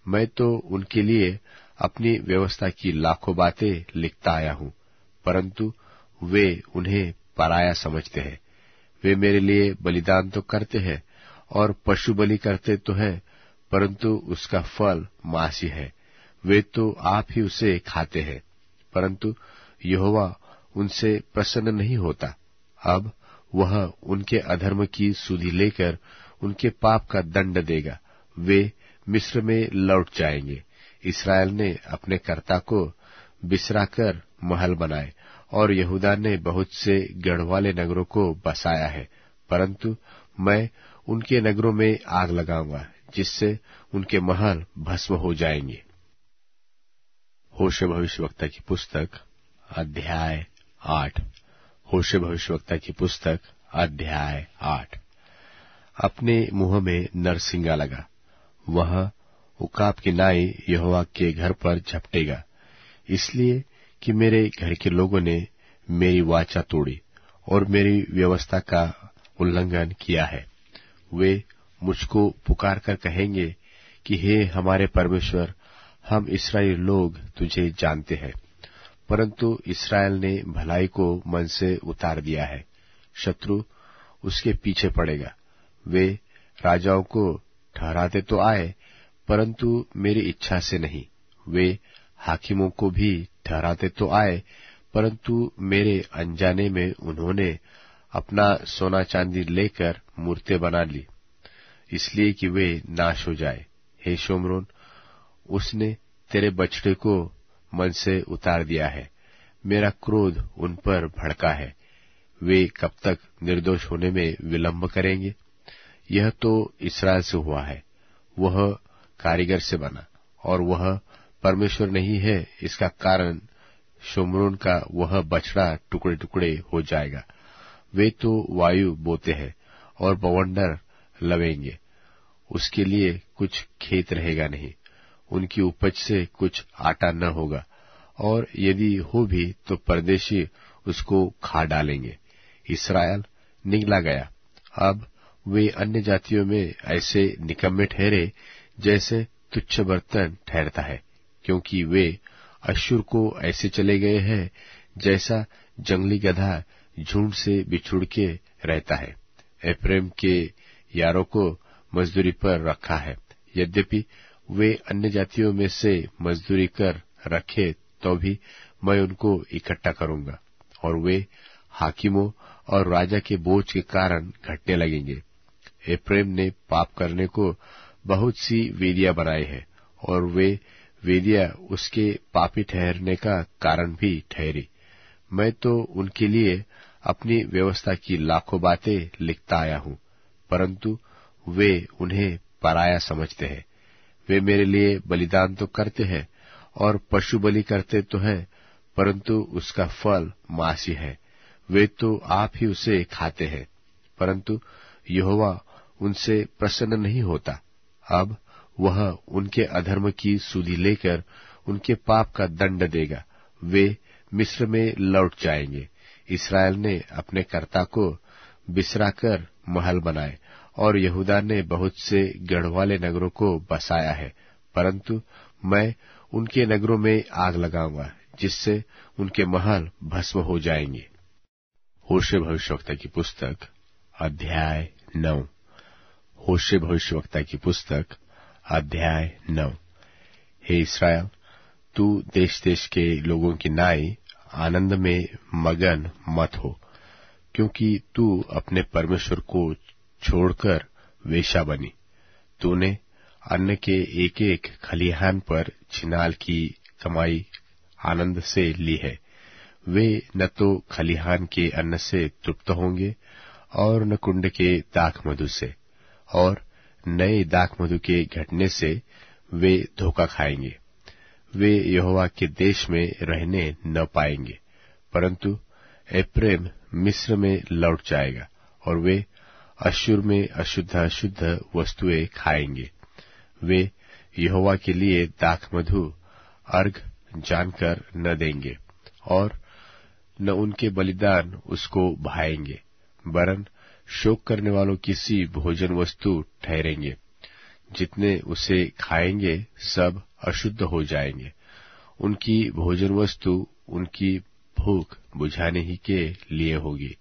मैं तो उनके लिए अपनी व्यवस्था की लाखों बातें लिखता आया हूं, परंतु वे उन्हें पराया समझते हैं। वे मेरे लिए बलिदान तो करते हैं और पशु बलि करते तो है, परंतु उसका फल मांसी है। वे तो आप ही उसे खाते हैं, परंतु यहोवा उनसे प्रसन्न नहीं होता। अब वह उनके अधर्म की सुधि लेकर उनके पाप का दंड देगा। वे मिस्र में लौट जाएंगे। इस्राएल ने अपने कर्ता को बिसराकर महल बनाए, और यहूदा ने बहुत से गढ़वाले नगरों को बसाया है, परंतु मैं उनके नगरों में आग लगाऊंगा, जिससे उनके महल भस्म हो जाएंगे। होशे भविष्यवक्ता की पुस्तक अध्याय 8। होशे भविष्यवक्ता की पुस्तक अध्याय 8। अपने मुंह में नरसिंगा लगा, वह उकाब की नाई यहोवा के घर पर झपटेगा, इसलिए कि मेरे घर के लोगों ने मेरी वाचा तोड़ी और मेरी व्यवस्था का उल्लंघन किया है। वे मुझको पुकार कर कहेंगे कि हे हमारे परमेश्वर, हम इस्राएल लोग तुझे जानते हैं। परंतु इस्राएल ने भलाई को मन से उतार दिया है। शत्रु उसके पीछे पड़ेगा। वे राजाओं को ठहराते तो आए, परंतु मेरी इच्छा से नहीं। वे हाकिमों को भी ठहराते तो आए, परंतु मेरे अनजाने में उन्होंने अपना सोना चांदी लेकर मूर्तें बना ली, इसलिए कि वे नाश हो जाए। हे शोम्रोन, उसने तेरे बछड़े को मन से उतार दिया है। मेरा क्रोध उन पर भड़का है। वे कब तक निर्दोष होने में विलंब करेंगे? यह तो इस्राएल से हुआ है। वह कारीगर से बना और वह परमेश्वर नहीं है। इसका कारण शोम्रोन का वह बछड़ा टुकड़े टुकड़े हो जाएगा। वे तो वायु बोते हैं और बवंडर लवेंगे। उसके लिए कुछ खेत रहेगा नहीं, उनकी उपज से कुछ आटा न होगा, और यदि हो भी तो परदेशी उसको खा डालेंगे। इस्राएल निगला गया। अब वे अन्य जातियों में ऐसे निकम्मे ठहरे जैसे तुच्छ बर्तन ठहरता है, क्योंकि वे अश्शूर को ऐसे चले गए हैं जैसा जंगली गधा झुंड से बिछुड़ के रहता है। एफ्रेम के यारों को मजदूरी पर रखा है। यद्यपि वे अन्य जातियों में से मजदूरी कर रखे तो भी मैं उनको इकट्ठा करूंगा, और वे हाकिमों और राजा के बोझ के कारण घटने लगेंगे। एफ्रेम ने पाप करने को बहुत सी वेदियां बनाई है, और वे वेदियां उसके पापी ठहरने का कारण भी ठहरी। मैं तो उनके लिए अपनी व्यवस्था की लाखों बातें लिखता आया हूं, परंतु वे उन्हें पराया समझते हैं। वे मेरे लिए बलिदान तो करते हैं और पशु बलि करते तो है, परंतु उसका फल मांसी है। वे तो आप ही उसे खाते हैं, परंतु यहोवा उनसे प्रसन्न नहीं होता। अब वह उनके अधर्म की सुधि लेकर उनके पाप का दंड देगा। वे मिस्र में लौट जाएंगे। इस्राएल ने अपने कर्ता को बिसराकर महल बनाए, और यहूदा ने बहुत से गढ़वाले नगरों को बसाया है, परंतु मैं उनके नगरों में आग लगाऊंगा, जिससे उनके महल भस्म हो जाएंगे। होशे भविष्यवक्ता की पुस्तक अध्याय 9। होशे भविष्यवक्ता की पुस्तक अध्याय 9। हे इस्राएल, तू देश देश के लोगों की नाई आनंद में मगन मत हो, क्योंकि तू अपने परमेश्वर को छोड़कर वेश्या बनी। तूने अन्न के एक एक खलिहान पर छिनाल की कमाई आनंद से ली है। वे न तो खलिहान के अन्न से तृप्त होंगे और न कुंड के दाख मधु से, और नए दाख मधु के घटने से वे धोखा खाएंगे। वे यहोवा के देश में रहने न पाएंगे, परंतु एफ्रेम मिस्र में लौट जाएगा, और वे अश्शूर में अशुद्ध अशुद्ध वस्तुएं खाएंगे। वे यहोवा के लिए दाख मधु अर्घ जानकर न देंगे, और न उनके बलिदान उसको भाएंगे, वरन शोक करने वालों की सी भोजन वस्तु ठहरेंगे। जितने उसे खाएंगे सब अशुद्ध हो जाएंगे। उनकी भोजन वस्तु उनकी भूख बुझाने ही के लिए होगी।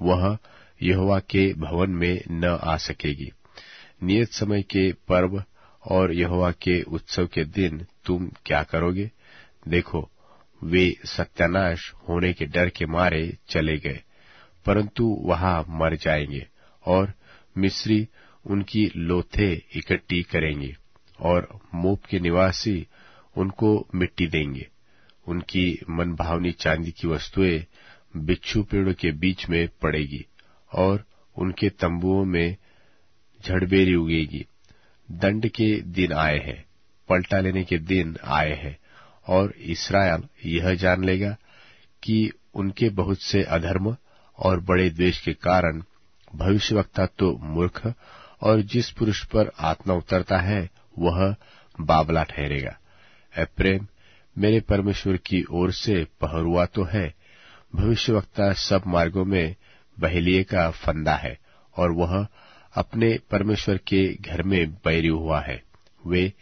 वह यहोवा के भवन में न आ सकेगी। नियत समय के पर्व और यहोवा के उत्सव के दिन तुम क्या करोगे? देखो, वे सत्यानाश होने के डर के मारे चले गए, परंतु वहां मर जाएंगे, और मिस्री उनकी लोथे इकट्ठी करेंगे, और मोप के निवासी उनको मिट्टी देंगे। उनकी मनभावनी चांदी की वस्तुएं बिच्छू पेड़ों के बीच में पड़ेगी, और उनके तंबुओं में झड़बेरी उगेगी। दंड के दिन आए हैं, पलटा लेने के दिन आए हैं, और इस्राएल यह जान लेगा कि उनके बहुत से अधर्म और बड़े द्वेष के कारण भविष्यवक्ता तो मूर्ख, और जिस पुरुष पर आत्मा उतरता है वह बाबला ठहरेगा। एफ्रेम मेरे परमेश्वर की ओर से पहरुआ तो है। भविष्यवक्ता सब मार्गों में बहेलिये का फंदा है, और वह अपने परमेश्वर के घर में बैरी हुआ है। वे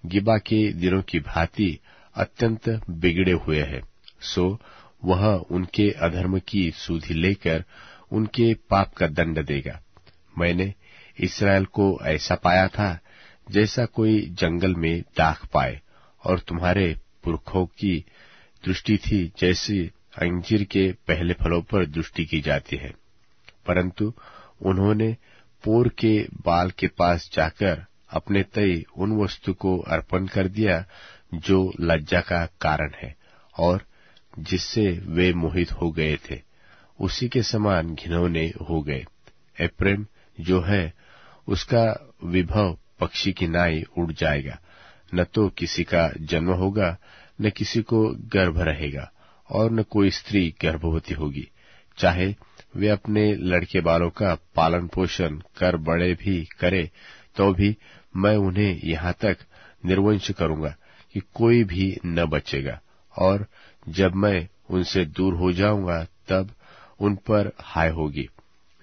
गिबा के दिनों की भांति अत्यंत बिगड़े हुए हैं। सो वह उनके अधर्म की सुधि लेकर उनके पाप का दंड देगा। मैंने इस्राएल को ऐसा पाया था जैसा कोई जंगल में दाख पाए, और तुम्हारे पुरखों की दृष्टि थी जैसी अंजीर के पहले फलों पर दृष्टि की जाती है। परंतु उन्होंने पोर के बाल के पास जाकर अपने तय उन वस्तु को अर्पण कर दिया जो लज्जा का कारण है और जिससे वे मोहित हो गए थे, उसी के समान घिनौने हो गए। एप्रैम जो है उसका विभव पक्षी की नाई उड़ जाएगा, न तो किसी का जन्म होगा, न किसी को गर्भ रहेगा, और न कोई स्त्री गर्भवती होगी। चाहे वे अपने लड़के बालों का पालन पोषण कर बड़े भी करे, तो भी मैं उन्हें यहाँ तक निर्वंश करूंगा कि कोई भी न बचेगा, और जब मैं उनसे दूर हो जाऊंगा तब उन पर हाय होगी।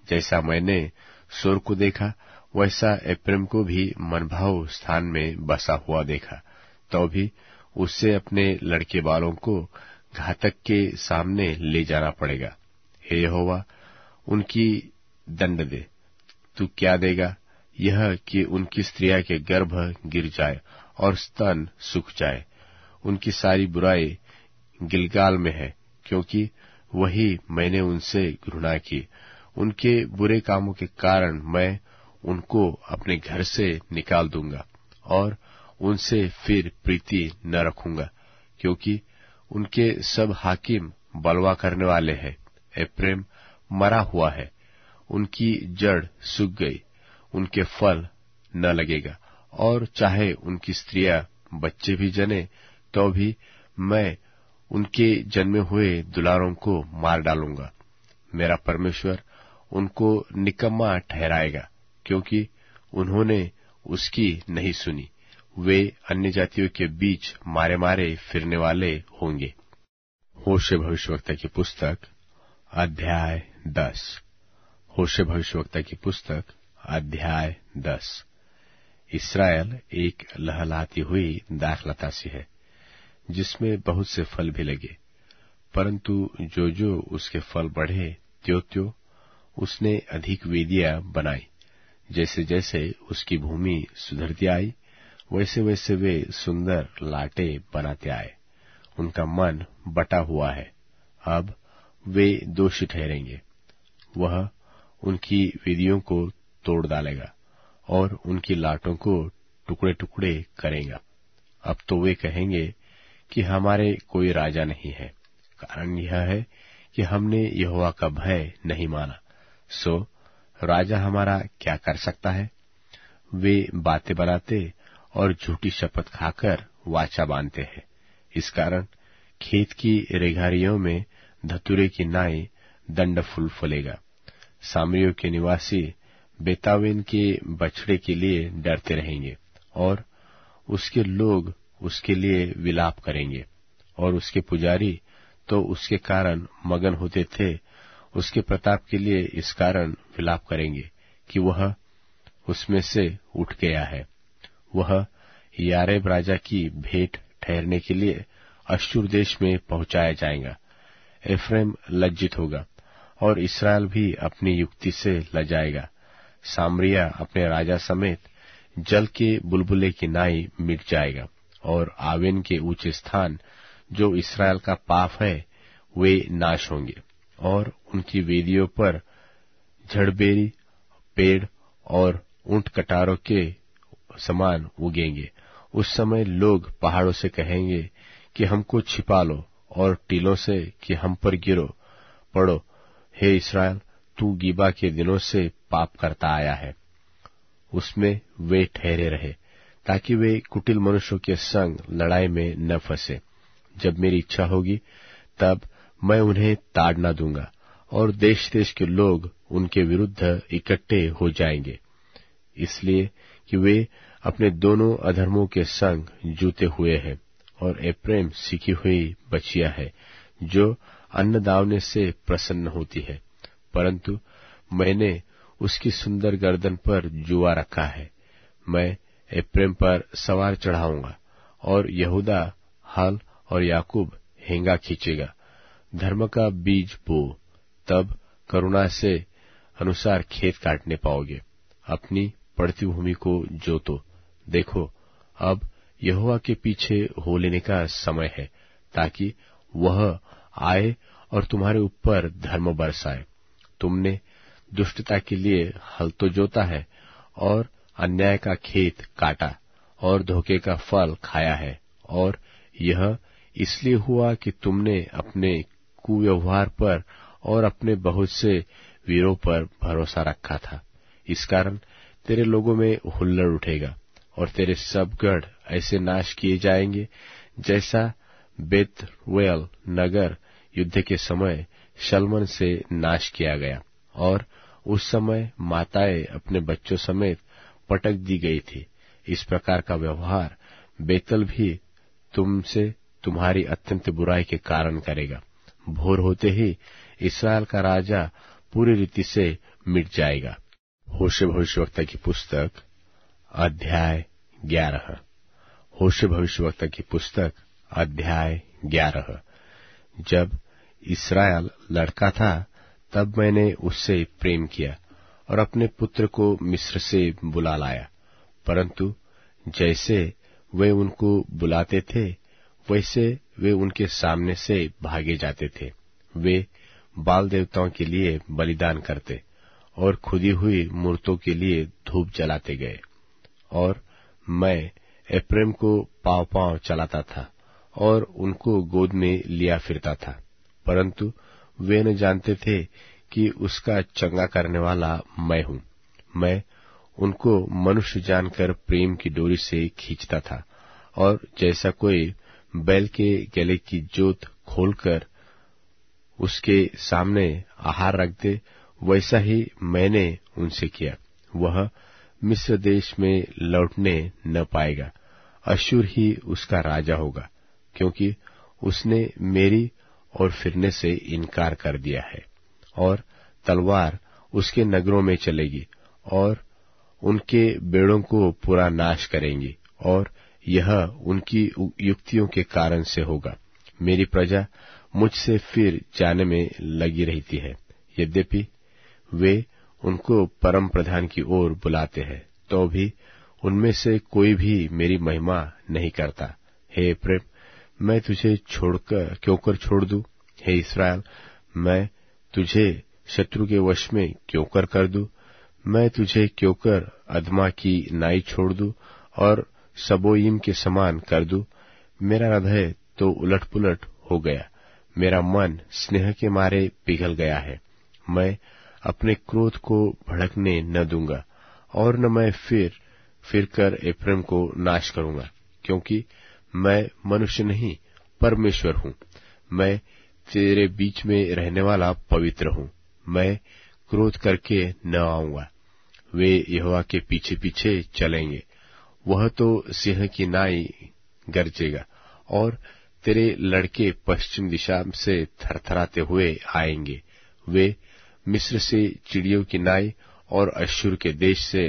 जैसा मैंने सोर को देखा वैसा एप्रैम को भी मनभाव स्थान में बसा हुआ देखा, तो भी उससे अपने लड़के बालों को घातक के सामने ले जाना पड़ेगा। हे यहोवा, उनकी दंड दे। तू क्या देगा? यह कि उनकी स्त्रियां के गर्भ गिर जाए और स्तन सूख जाए। उनकी सारी बुराई गिलगाल में है, क्योंकि वही मैंने उनसे घृणा की। उनके बुरे कामों के कारण मैं उनको अपने घर से निकाल दूंगा और उनसे फिर प्रीति न रखूंगा, क्योंकि उनके सब हाकिम बलवा करने वाले हैं। एप्रैम मरा हुआ है, उनकी जड़ सूख गई, उनके फल न लगेगा, और चाहे उनकी स्त्रियां बच्चे भी जने, तो भी मैं उनके जन्मे हुए दुलारों को मार डालूंगा। मेरा परमेश्वर उनको निकम्मा ठहराएगा, क्योंकि उन्होंने उसकी नहीं सुनी। वे अन्य जातियों के बीच मारे मारे फिरने वाले होंगे। होशे भविष्यवक्ता की पुस्तक अध्याय 10। होशे भविष्यवक्ता की पुस्तक अध्याय 10। इस्राएल एक लहलहाती हुई दाखलता सी है, जिसमें बहुत से फल भी लगे, परंतु जो जो उसके फल बढ़े त्यों त्यों उसने अधिक वेदियां बनाई। जैसे जैसे उसकी भूमि सुधरती आई, वैसे वैसे वे सुंदर लाटे बनाते आए। उनका मन बटा हुआ है, अब वे दोषी ठहरेंगे। वह उनकी वेदियों को तोड़ डालेगा और उनकी लाटों को टुकड़े टुकड़े करेगा। अब तो वे कहेंगे कि हमारे कोई राजा नहीं है। कारण यह है कि हमने यहोवा का भय नहीं माना। सो राजा हमारा क्या कर सकता है? वे बातें बनाते और झूठी शपथ खाकर वाचा बांधते हैं। इस कारण खेत की रेघारियों में धतूरे की नाई दंड फूल फलेगा। सामरियों के निवासी बेतावेन के बछड़े के लिए डरते रहेंगे, और उसके लोग उसके लिए विलाप करेंगे, और उसके पुजारी तो उसके कारण मगन होते थे। उसके प्रताप के लिए इस कारण विलाप करेंगे कि वह उसमें से उठ गया है। वह यारेब राजा की भेंट ठहरने के लिए अश्शूर देश में पहुंचाया जाएगा। एफ्रेम लज्जित होगा और इस्राएल भी अपनी युक्ति से लजाएगा। सामरिया अपने राजा समेत जल के बुलबुले की नाई मिट जाएगा, और आवेन के ऊंचे स्थान जो इस्राएल का पाप है वे नाश होंगे, और उनकी वेदियों पर झड़बेरी पेड़ और ऊंट कटारों के समान उगेंगे। उस समय लोग पहाड़ों से कहेंगे कि हमको छिपा लो, और टीलों से कि हम पर गिरो पड़ो। हे इस्राएल, तू गिबा के दिनों से पाप करता आया है। उसमें वे ठहरे रहे, ताकि वे कुटिल मनुष्यों के संग लड़ाई में न फंसे। जब मेरी इच्छा होगी तब मैं उन्हें ताड़ न दूंगा, और देश देश के लोग उनके विरुद्ध इकट्ठे हो जाएंगे, इसलिए कि वे अपने दोनों अधर्मों के संग जूते हुए हैं। और एप्रैम सीखी हुई बछिया है, जो अन्न दावने से प्रसन्न होती है, परंतु मैंने उसकी सुंदर गर्दन पर जुआ रखा है। मैं एप्रैम पर सवार चढ़ाऊंगा, और यहूदा हल और याकूब हेंगा खींचेगा। धर्म का बीज बो, तब करुणा से अनुसार खेत काटने पाओगे। अपनी पड़ती भूमि को जोतो। देखो, अब यहोवा के पीछे हो लेने का समय है, ताकि वह आए और तुम्हारे ऊपर धर्म बरसाए। तुमने दुष्टता के लिए हल तो जोता है और अन्याय का खेत काटा और धोखे का फल खाया है, और यह इसलिए हुआ कि तुमने अपने कुव्यवहार पर और अपने बहुत से वीरों पर भरोसा रखा था। इस कारण तेरे लोगों में हुल्लड़ उठेगा और तेरे सब गढ़ ऐसे नाश किए जाएंगे जैसा बेतवेल नगर युद्ध के समय शलमन से नाश किया गया, और उस समय माताएं अपने बच्चों समेत पटक दी गई थी। इस प्रकार का व्यवहार बेतल भी तुमसे तुम्हारी अत्यंत बुराई के कारण करेगा। भोर होते ही इस्राएल का राजा पूरी रीति से मिट जाएगा। होशे भविष्यवक्ता की पुस्तक अध्याय 11। होशे भविष्यवक्ता की पुस्तक अध्याय 11। जब इस्राएल लड़का था, तब मैंने उससे प्रेम किया और अपने पुत्र को मिस्र से बुला लाया। परंतु जैसे वे उनको बुलाते थे, वैसे वे उनके सामने से भागे जाते थे। वे बाल देवताओं के लिए बलिदान करते और खुदी हुई मूर्तों के लिए धूप जलाते गए। और मैं एप्रैम को पांव पांव चलाता था और उनको गोद में लिया फिरता था, परंतु वे न जानते थे कि उसका चंगा करने वाला मैं हूँ। मैं उनको मनुष्य जानकर प्रेम की डोरी से खींचता था, और जैसा कोई बैल के गले की जोत खोलकर उसके सामने आहार रख दे, वैसा ही मैंने उनसे किया। वह मिस्र देश में लौटने न पाएगा। अश्शूर ही उसका राजा होगा, क्योंकि उसने मेरी और फिरने से इनकार कर दिया है। और तलवार उसके नगरों में चलेगी और उनके बेड़ों को पूरा नाश करेंगी, और यह उनकी युक्तियों के कारण से होगा। मेरी प्रजा मुझसे फिर जाने में लगी रहती है। यद्यपि वे उनको परम प्रधान की ओर बुलाते हैं, तो भी उनमें से कोई भी मेरी महिमा नहीं करता। हे प्रेम, मैं तुझे क्यों छोड़ दूं? हे इस्राएल, मैं तुझे शत्रु के वश में क्यों कर दूं? मैं तुझे क्यों अदमा की नाई छोड़ दूं और सबोईम के समान कर दूं? मेरा हृदय तो उलट पुलट हो गया, मेरा मन स्नेह के मारे पिघल गया है। मैं अपने क्रोध को भड़कने न दूंगा, और न मैं फिर कर एप्रैम को नाश करूंगा, क्योंकि मैं मनुष्य नहीं परमेश्वर हूँ। मैं तेरे बीच में रहने वाला पवित्र हूँ। मैं क्रोध करके न आऊंगा। वे यहोवा के पीछे पीछे चलेंगे। वह तो सिंह की नाई गरजेगा, और तेरे लड़के पश्चिम दिशा से थरथराते हुए आएंगे। वे मिस्र से चिड़ियों की नाई और अश्शूर के देश से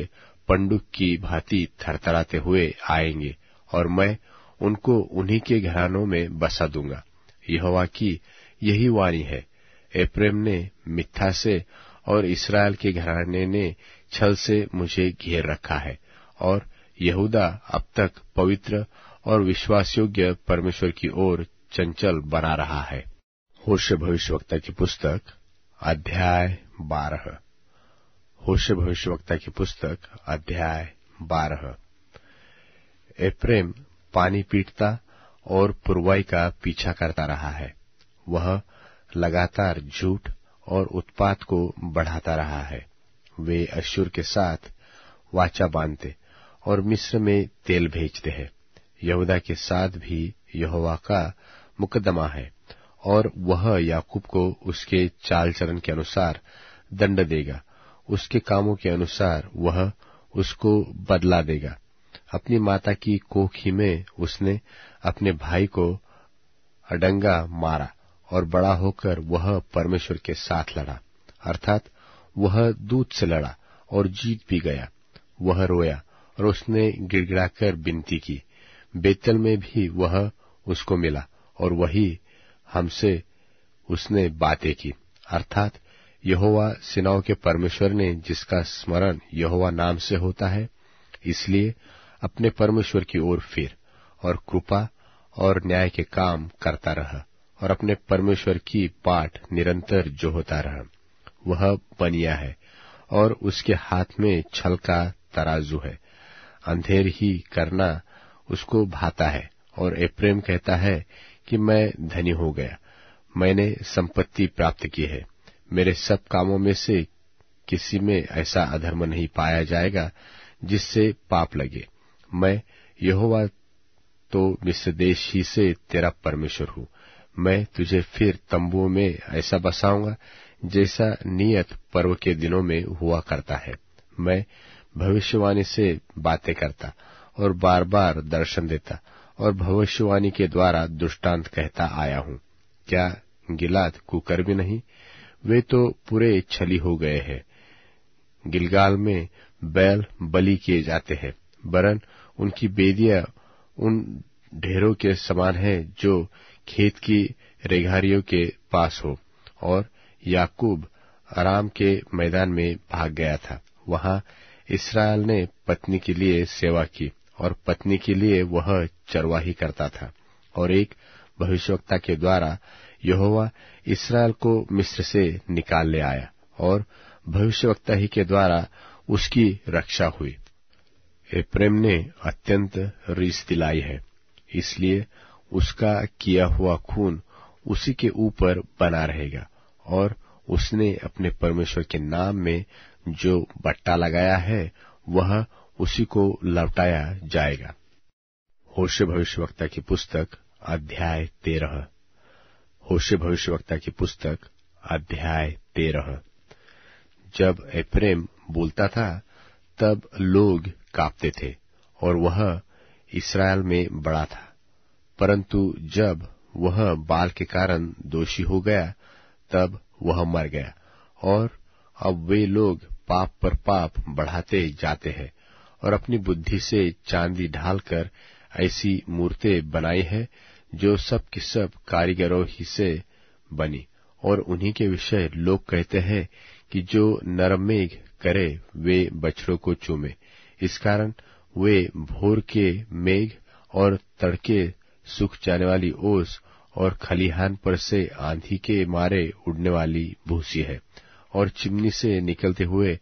पंडुक की भांति थरथराते हुए आएंगे, और मैं उनको उन्हीं के घरानों में बसा दूंगा। यहोवा की यही वाणी है। एप्रैम ने मिथ्या से और इस्राएल के घराने ने छल से मुझे घेर रखा है, और यहूदा अब तक पवित्र और विश्वासयोग्य परमेश्वर की ओर चंचल बना रहा है। होशे भविष्यवक्ता की पुस्तक अध्याय 12। होशे भविष्यवक्ता की पुस्तक अध्याय 12। एप्रैम पानी पीटता और पुरवाई का पीछा करता रहा है। वह लगातार झूठ और उत्पात को बढ़ाता रहा है। वे अश्शूर के साथ वाचा बांधते और मिस्र में तेल भेजते हैं। यहूदा के साथ भी यहोवा का मुकदमा है, और वह याकूब को उसके चाल चलन के अनुसार दंड देगा। उसके कामों के अनुसार वह उसको बदला देगा। अपनी माता की कोख ही में उसने अपने भाई को अडंगा मारा, और बड़ा होकर वह परमेश्वर के साथ लड़ा, अर्थात वह दूत से लड़ा और जीत भी गया। वह रोया और उसने गिड़गिड़ाकर विनती की। बेतल में भी वह उसको मिला, और वही हमसे उसने बातें की, अर्थात यहोवा सेनाओं के परमेश्वर ने, जिसका स्मरण यहोवा नाम से होता है, इसलिए अपने परमेश्वर की ओर फिर और कृपा और न्याय के काम करता रहा और अपने परमेश्वर की बाट निरंतर जो होता रहा। वह बनिया है और उसके हाथ में छल का तराजू है। अंधेर ही करना उसको भाता है और एप्रैम कहता है कि मैं धनी हो गया, मैंने संपत्ति प्राप्त की है। मेरे सब कामों में से किसी में ऐसा अधर्म नहीं पाया जाएगा जिससे पाप लगे। मैं यहोवा तो मिस्र देश ही से तेरा परमेश्वर हूँ। मैं तुझे फिर तंबुओं में ऐसा बसाऊंगा जैसा नियत पर्व के दिनों में हुआ करता है। मैं भविष्यवाणी से बातें करता और बार बार दर्शन देता और भविष्यवाणी के द्वारा दृष्टांत कहता आया हूँ। क्या गिलाद कुकर्मी नहीं? वे तो पूरे छली हो गए हैं। गिलगाल में बैल बलि किए जाते हैं, वरन उनकी बेदियां उन ढेरों के समान है जो खेत की रेघारियों के पास हो। और याकूब अराम के मैदान में भाग गया था। वहां इस्राएल ने पत्नी के लिए सेवा की और पत्नी के लिए वह चरवाही करता था। और एक भविष्यवक्ता के द्वारा यहोवा इस्राएल को मिस्र से निकाल ले आया और भविष्यवक्ता ही के द्वारा उसकी रक्षा हुई। एप्रैम ने अत्यंत रीस दिलाई है, इसलिए उसका किया हुआ खून उसी के ऊपर बना रहेगा और उसने अपने परमेश्वर के नाम में जो बट्टा लगाया है वह उसी को लौटाया जाएगा। होशे भविष्यवक्ता की पुस्तक अध्याय 13। होशे भविष्यवक्ता की पुस्तक अध्याय 13। जब एप्रैम बोलता था तब लोग कांपते थे और वह इस्राएल में बड़ा था, परंतु जब वह बाल के कारण दोषी हो गया तब वह मर गया। और अब वे लोग पाप पर पाप बढ़ाते जाते हैं और अपनी बुद्धि से चांदी ढालकर ऐसी मूर्तें बनाई है जो सब की सब कारीगरों ही से बनी। और उन्हीं के विषय लोग कहते हैं कि जो नरमेघ करे वे बछड़ों को चूमे। इस कारण वे भोर के मेघ और तड़के सूख जाने वाली ओस और खलिहान पर से आंधी के मारे उड़ने वाली भूसी है और चिमनी से निकलते हुए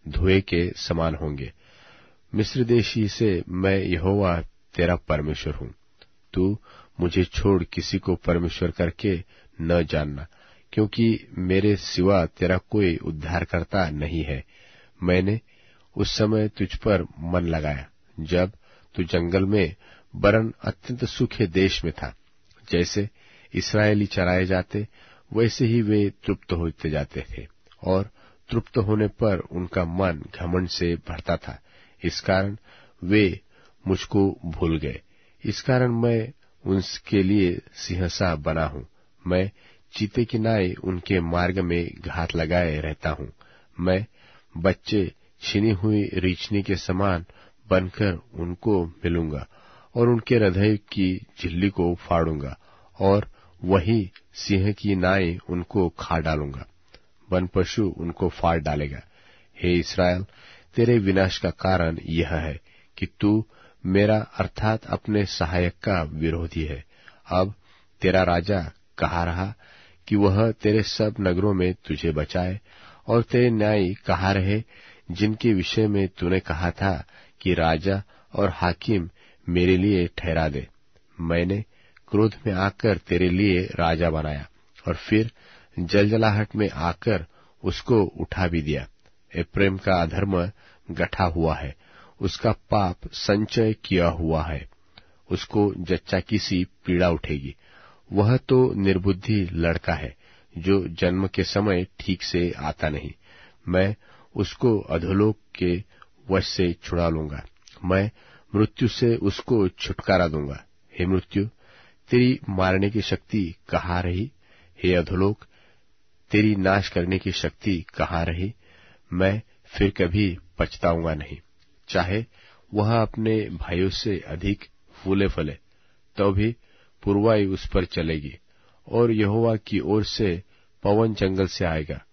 धुएं के समान होंगे। मिस्र देशी से मैं यहोवा तेरा परमेश्वर हूँ। तू मुझे छोड़ किसी को परमेश्वर करके न जानना, क्योंकि मेरे सिवा तेरा कोई उद्धारकर्ता नहीं है। मैंने उस समय तुझ पर मन लगाया जब तू जंगल में वरन अत्यंत सूखे देश में था। जैसे इस्राएली चराए जाते वैसे ही वे तृप्त होते जाते थे और तृप्त होने पर उनका मन घमंड से भरता था। इस कारण वे मुझको भूल गए। इस कारण मैं उनके लिए सिंहसा बना हूँ। मैं चीते की नाई उनके मार्ग में घात लगाए रहता हूँ। मैं बच्चे छीनी हुई रीछनी के समान बनकर उनको मिलूंगा और उनके हृदय की झिल्ली को फाड़ूंगा और वही सिंह की नाई उनको खा डालूंगा। वन पशु उनको फाड़ डालेगा। हे इस्राएल, तेरे विनाश का कारण यह है कि तू मेरा अर्थात अपने सहायक का विरोधी है। अब तेरा राजा कहाँ रहा कि वह तेरे सब नगरों में तुझे बचाए? और तेरे न्यायी कहाँ रहे जिनके विषय में तूने कहा था कि राजा और हाकिम मेरे लिए ठहरा दे? मैंने क्रोध में आकर तेरे लिए राजा बनाया और फिर जलजलाहट में आकर उसको उठा भी दिया। एप्रैम का अधर्म गठा हुआ है, उसका पाप संचय किया हुआ है। उसको जच्चा की सी पीड़ा उठेगी। वह तो निर्बुद्धि लड़का है जो जन्म के समय ठीक से आता नहीं। मैं उसको अधोलोक के वश से छुड़ा लूंगा। मैं मृत्यु से उसको छुटकारा दूंगा। हे मृत्यु, तेरी मारने की शक्ति कहाँ रही? हे अधोलोक, तेरी नाश करने की शक्ति कहाँ रही? मैं फिर कभी पछताऊंगा नहीं। चाहे वह अपने भाइयों से अधिक फूले फले तो भी पुरवाई उस पर चलेगी और यहोवा की ओर से पवन जंगल से आएगा,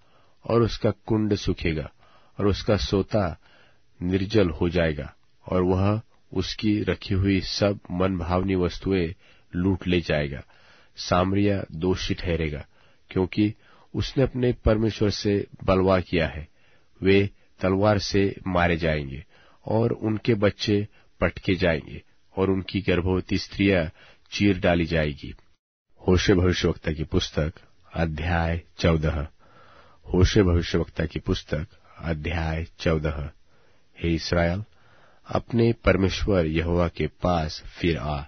और उसका कुंड सूखेगा, और उसका सोता निर्जल हो जाएगा, और वह उसकी रखी हुई सब मन भावनी वस्तुएं लूट ले जाएगा। सामरिया दोषी ठहरेगा, क्योंकि उसने अपने परमेश्वर से बलवा किया है। वे तलवार से मारे जाएंगे, और उनके बच्चे पटके जाएंगे, और उनकी गर्भवती स्त्रियां चीर डाली जाएगी। होशे भविष्यवक्ता की पुस्तक अध्याय 14। होशे भविष्यवक्ता की पुस्तक अध्याय 14। हे इस्राएल, अपने परमेश्वर यहोवा के पास फिर आ,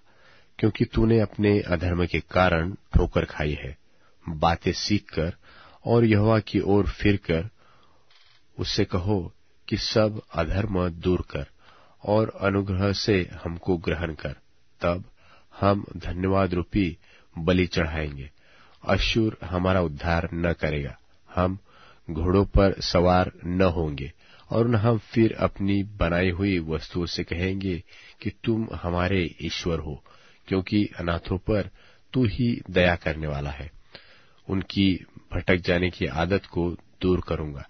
क्योंकि तूने अपने अधर्म के कारण ठोकर खाई है। बातें सीखकर और यहोवा की ओर फिरकर उससे कहो कि सब अधर्म दूर कर और अनुग्रह से हमको ग्रहण कर। तब हम धन्यवाद रूपी बलि चढ़ाएंगे। अश्शूर हमारा उद्धार न करेगा। हम घोड़ों पर सवार न होंगे, और न हम फिर अपनी बनाई हुई वस्तुओं से कहेंगे कि तुम हमारे ईश्वर हो, क्योंकि अनाथों पर तू ही दया करने वाला है। उनकी भटक जाने की आदत को दूर करूंगा।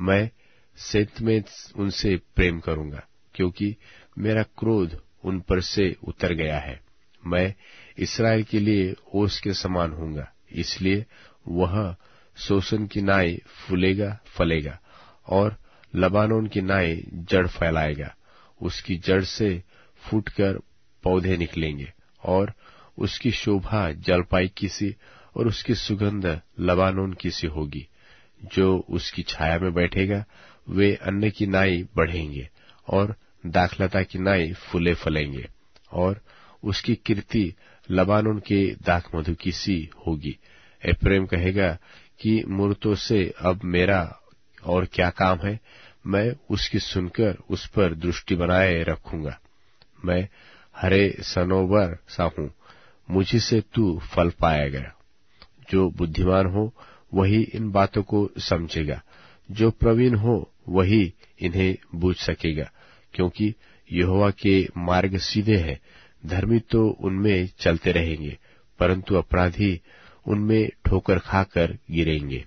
मैं सेंत में उनसे प्रेम करूंगा, क्योंकि मेरा क्रोध उन पर से उतर गया है। मैं इस्राएल के लिए ओस के समान हूंगा, इसलिए वह सोसन की नाई फूलेगा फलेगा, और लबानोन की नाई जड़ फैलाएगा। उसकी जड़ से फूटकर पौधे निकलेंगे, और उसकी शोभा जलपाई की सी और उसकी सुगंध लबानोन की सी होगी। जो उसकी छाया में बैठेगा वे अन्न की नाई बढ़ेंगे, और दाखलता की नाई फूले फलेंगे, और उसकी कीर्ति लबानोन के दाख मधु की सी होगी। एफ्रेम कहेगा कि मूर्तों से अब मेरा और क्या काम है। मैं उसकी सुनकर उस पर दृष्टि बनाए रखूंगा। मैं हरे सनोवर सा हूं, मुझी से तू फल पाएगा। जो बुद्धिमान हो वही इन बातों को समझेगा, जो प्रवीण हो वही इन्हें बूझ सकेगा। क्योंकि यहोवा के मार्ग सीधे हैं, धर्मी तो उनमें चलते रहेंगे, परंतु अपराधी उनमें ठोकर खाकर गिरेंगे।